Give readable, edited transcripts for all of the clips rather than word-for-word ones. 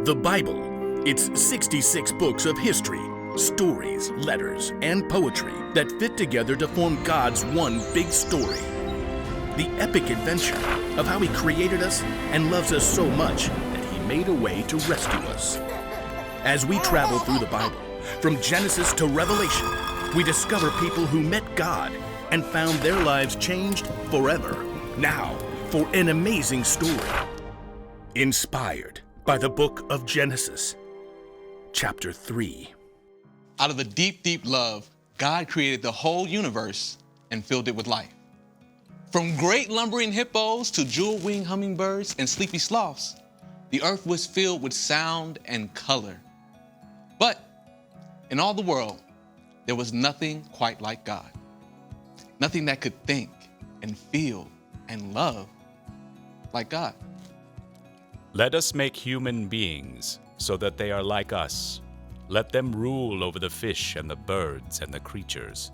The Bible. It's 66 books of history, stories, letters, and poetry that fit together to form God's one big story. The epic adventure of how He created us and loves us so much that He made a way to rescue us. As we travel through the Bible, from Genesis to Revelation, we discover people who met God and found their lives changed forever. Now, for an amazing story. Inspired by the book of Genesis, chapter 3. Out of a deep, deep love, God created the whole universe and filled it with life. From great lumbering hippos to jewel-winged hummingbirds and sleepy sloths, the earth was filled with sound and color. But in all the world, there was nothing quite like God. Nothing that could think and feel and love like God. Let us make human beings so that they are like us. Let them rule over the fish and the birds and the creatures.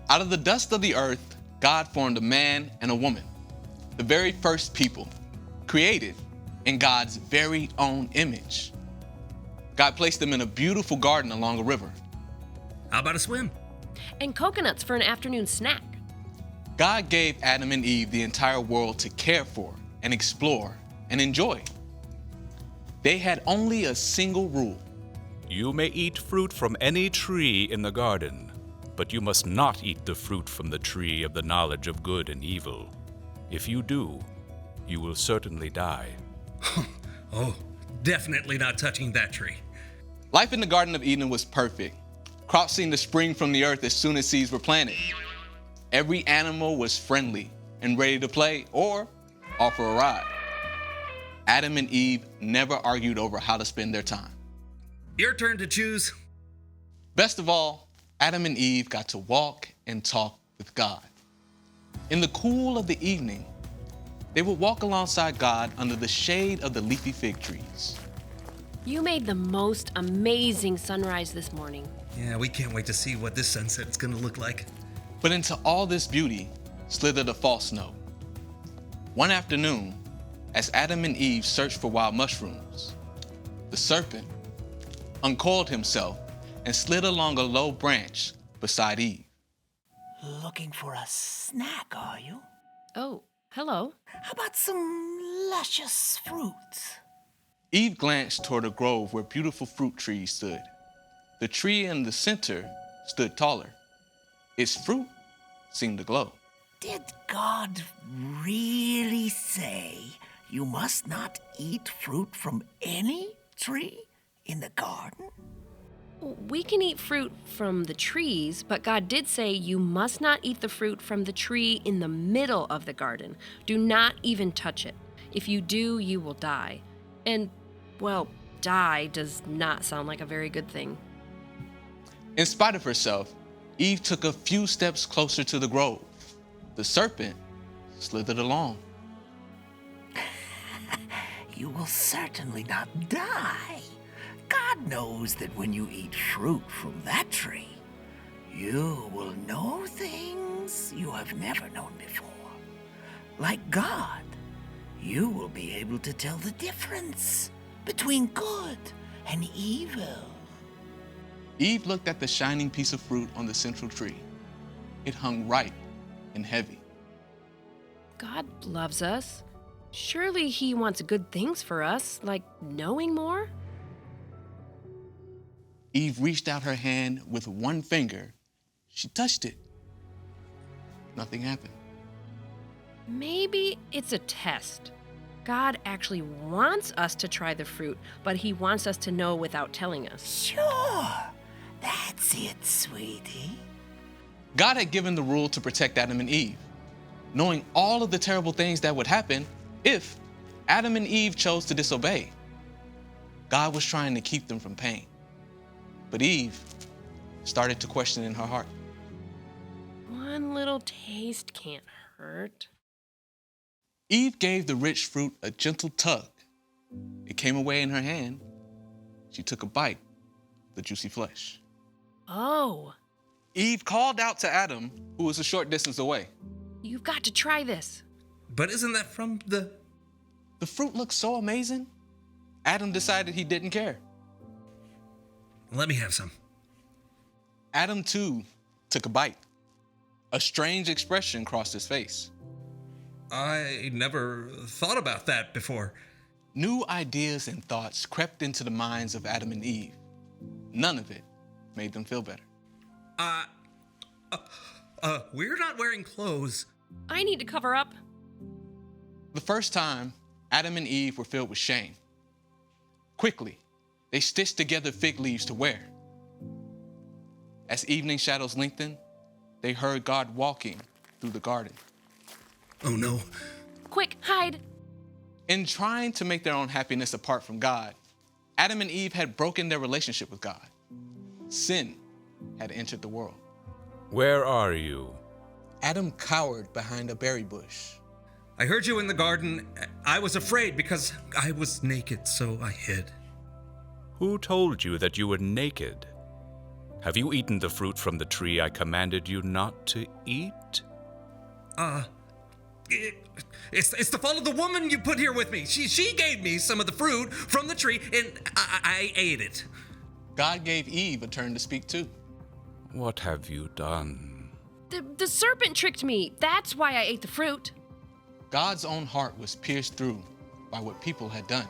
Out of the dust of the earth, God formed a man and a woman, the very first people, created in God's very own image. God placed them in a beautiful garden along a river. How about a swim? And coconuts for an afternoon snack. God gave Adam and Eve the entire world to care for and explore and enjoy. They had only a single rule. You may eat fruit from any tree in the garden, but you must not eat the fruit from the tree of the knowledge of good and evil. If you do, you will certainly die. Oh, definitely not touching that tree. Life in the Garden of Eden was perfect. Crops seemed to spring from the earth as soon as seeds were planted. Every animal was friendly and ready to play or offer a ride. Adam and Eve never argued over how to spend their time. Your turn to choose. Best of all, Adam and Eve got to walk and talk with God. In the cool of the evening, they would walk alongside God under the shade of the leafy fig trees. You made the most amazing sunrise this morning. Yeah, we can't wait to see what this sunset's gonna look like. But into all this beauty slithered a false note. One afternoon, as Adam and Eve searched for wild mushrooms, the serpent uncoiled himself and slid along a low branch beside Eve. Looking for a snack, are you? Oh, hello. How about some luscious fruits? Eve glanced toward a grove where beautiful fruit trees stood. The tree in the center stood taller. Its fruit seemed to glow. Did God really say you must not eat fruit from any tree in the garden? We can eat fruit from the trees, but God did say you must not eat the fruit from the tree in the middle of the garden. Do not even touch it. If you do, you will die. And, well, die does not sound like a very good thing. In spite of herself, Eve took a few steps closer to the grove. The serpent slithered along. You will certainly not die. God knows that when you eat fruit from that tree, you will know things you have never known before. Like God, you will be able to tell the difference between good and evil. Eve looked at the shining piece of fruit on the central tree. It hung ripe and heavy. God loves us. Surely He wants good things for us, like knowing more? Eve reached out her hand with one finger. She touched it. Nothing happened. Maybe it's a test. God actually wants us to try the fruit, but He wants us to know without telling us. Sure, that's it, sweetie. God had given the rule to protect Adam and Eve, knowing all of the terrible things that would happen if Adam and Eve chose to disobey. God was trying to keep them from pain. But Eve started to question in her heart. One little taste can't hurt. Eve gave the rich fruit a gentle tug. It came away in her hand. She took a bite of the juicy flesh. Oh, Eve called out to Adam, who was a short distance away. you've got to try this. But isn't that from the... The fruit looked so amazing. Adam decided he didn't care. Let me have some. Adam, too, took a bite. A strange expression crossed his face. I never thought about that before. New ideas and thoughts crept into the minds of Adam and Eve. None of it made them feel better. We're not wearing clothes. I need to cover up. The first time, Adam and Eve were filled with shame. Quickly, they stitched together fig leaves to wear. As evening shadows lengthened, they heard God walking through the garden. Oh no. Quick, hide. In trying to make their own happiness apart from God, Adam and Eve had broken their relationship with God. Sin had entered the world. Where are you? Adam cowered behind a berry bush. I heard you in the garden. I was afraid because I was naked, so I hid. Who told you that you were naked? Have you eaten the fruit from the tree I commanded you not to eat? It's the fault of the woman you put here with me. She gave me some of the fruit from the tree, and I ate it. God gave Eve a turn to speak too. What have you done? The serpent tricked me. That's why I ate the fruit. God's own heart was pierced through by what people had done.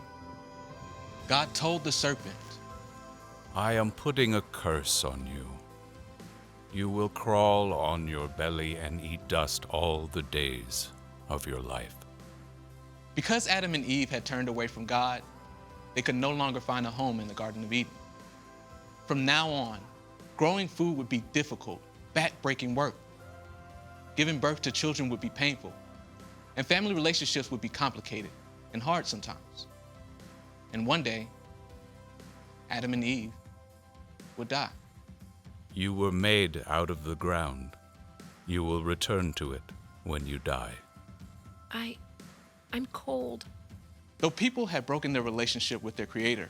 God told the serpent, I am putting a curse on you. You will crawl on your belly and eat dust all the days of your life. because Adam and Eve had turned away from God, they could no longer find a home in the Garden of Eden. From now on, growing food would be difficult, back-breaking work. Giving birth to children would be painful, and family relationships would be complicated and hard sometimes. And one day, Adam and Eve would die. You were made out of the ground. You will return to it when you die. I'm cold. Though people had broken their relationship with their Creator,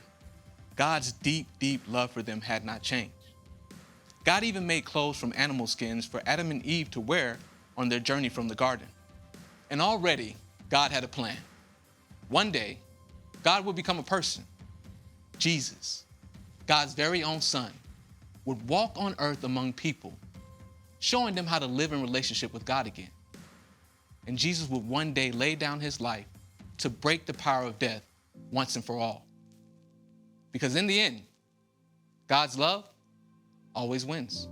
God's deep, deep love for them had not changed. God even made clothes from animal skins for Adam and Eve to wear on their journey from the garden. And already, God had a plan. One day, God would become a person. Jesus, God's very own Son, would walk on earth among people, showing them how to live in relationship with God again. And Jesus would one day lay down his life to break the power of death once and for all. Because in the end, God's love always wins.